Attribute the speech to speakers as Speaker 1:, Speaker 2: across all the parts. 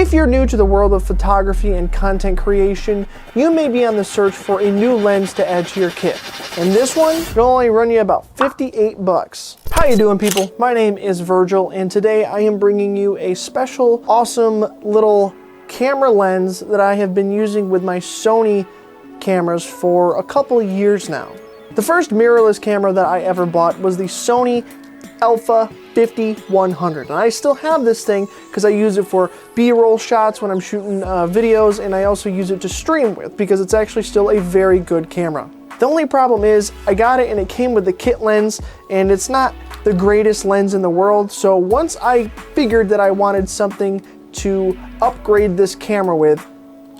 Speaker 1: If you're new to the world of photography and content creation, you may be on the search for a new lens to add to your kit. And this one will only run you about 58 bucks. How you doing, people? My name is Virgil, and today I am bringing you a special, awesome little camera lens that I have been using with my Sony cameras for a couple years now. The first mirrorless camera that I ever bought was the Sony Alpha 5100, and I still have this thing because I use it for B-roll shots when I'm shooting videos, and I also use it to stream with because it's actually still a very good camera. The only problem is I got it and it came with the kit lens, and it's not the greatest lens in the world. So once I figured that I wanted something to upgrade this camera with,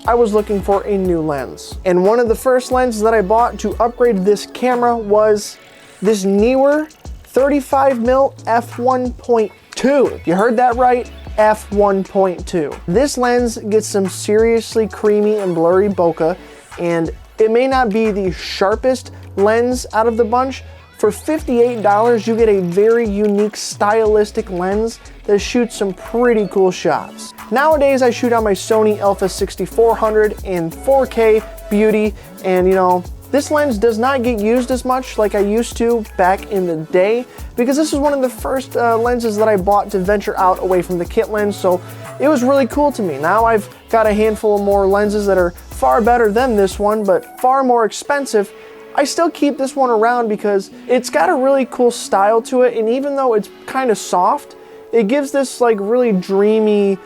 Speaker 1: I was looking for a new lens. And one of the first lenses that I bought to upgrade this camera was this neewer 35mm f1.2. You heard that right, f1.2. This lens gets some seriously creamy and blurry bokeh, and it may not be the sharpest lens out of the bunch. For $58, you get a very unique stylistic lens that shoots some pretty cool shots. Nowadays, I shoot on my Sony Alpha 6400 in 4K beauty, and you know, this lens does not get used as much like I used to back in the day, because this is one of the first lenses that I bought to venture out away from the kit lens, so it was really cool to me. Now I've got a handful of more lenses that are far better than this one, but far more expensive. I still keep this one around because it's got a really cool style to it, and even though it's kind of soft, it gives this like really dreamy,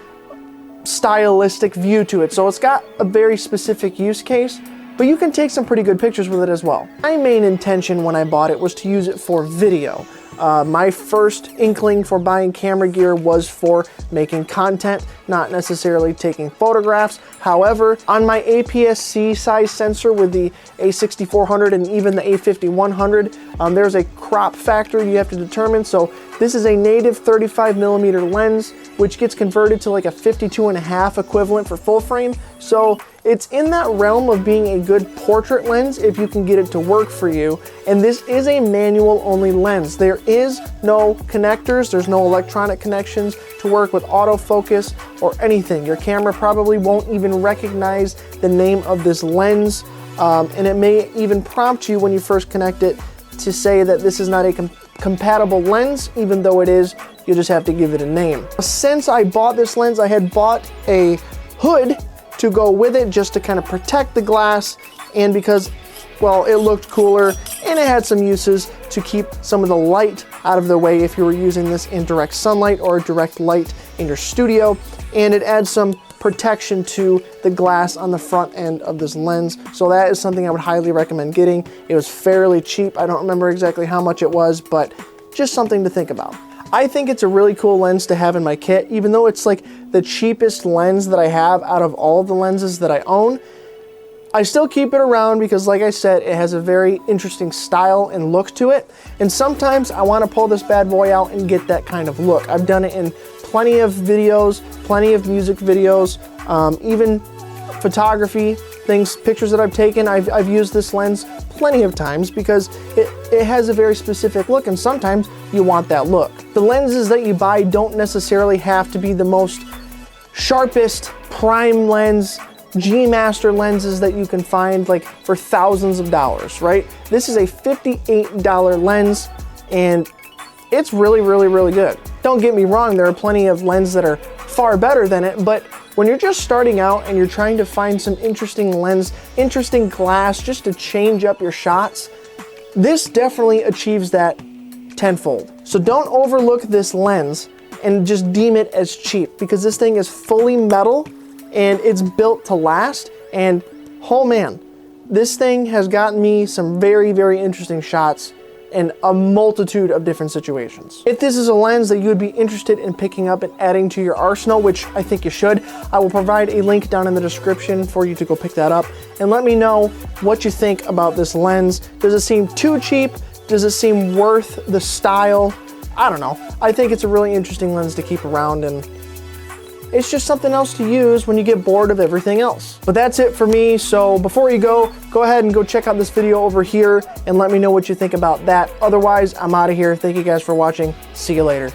Speaker 1: stylistic view to it. So it's got a very specific use case, but you can take some pretty good pictures with it as well. My main intention when I bought it was to use it for video. My first inkling for buying camera gear was for making content, not necessarily taking photographs. However, on my APS-C size sensor with the A6400 and even the A5100, there's a crop factor you have to determine. So this is a native 35mm lens, which gets converted to like a 52.5 equivalent for full frame. So it's in that realm of being a good portrait lens if you can get it to work for you. And this is a manual only lens. There is no connectors, there's no electronic connections to work with autofocus or anything. Your camera probably won't even recognize the name of this lens, and it may even prompt you when you first connect it to say that this is not a compatible lens. Even though it is, you just have to give it a name. Since I bought this lens, I had bought a hood to go with it just to kind of protect the glass, and because, well, it looked cooler and it had some uses to keep some of the light out of the way if you were using this in direct sunlight or direct light in your studio, and it adds some protection to the glass on the front end of this lens. So that is something I would highly recommend getting. It was fairly cheap. I don't remember exactly how much it was, but just something to think about. I think it's a really cool lens to have in my kit, even though it's like the cheapest lens that I have out of all of the lenses that I own. I still keep it around because, like I said, it has a very interesting style and look to it. And sometimes I want to pull this bad boy out and get that kind of look. I've done it in plenty of videos, plenty of music videos, even photography things, pictures that I've taken. I've used this lens plenty of times because it has a very specific look, and sometimes you want that look. The lenses that you buy don't necessarily have to be the most sharpest prime lens, G-Master lenses that you can find like for thousands of dollars, right? This is a $58 lens, and it's really, really, really good. Don't get me wrong, there are plenty of lenses that are far better than it, but when you're just starting out and you're trying to find some interesting lens, interesting glass, just to change up your shots, this definitely achieves that tenfold. So don't overlook this lens and just deem it as cheap, because this thing is fully metal and it's built to last. And oh man, this thing has gotten me some very, very interesting shots in a multitude of different situations. If this is a lens that you would be interested in picking up and adding to your arsenal, which I think you should, I will provide a link down in the description for you to go pick that up, and let me know what you think about this lens. Does it seem too cheap? Does it seem worth the style? I don't know. I think it's a really interesting lens to keep around, and it's just something else to use when you get bored of everything else. But that's it for me. So before you go ahead and go check out this video over here and let me know what you think about that. Otherwise, I'm out of here. Thank you guys for watching. See you later.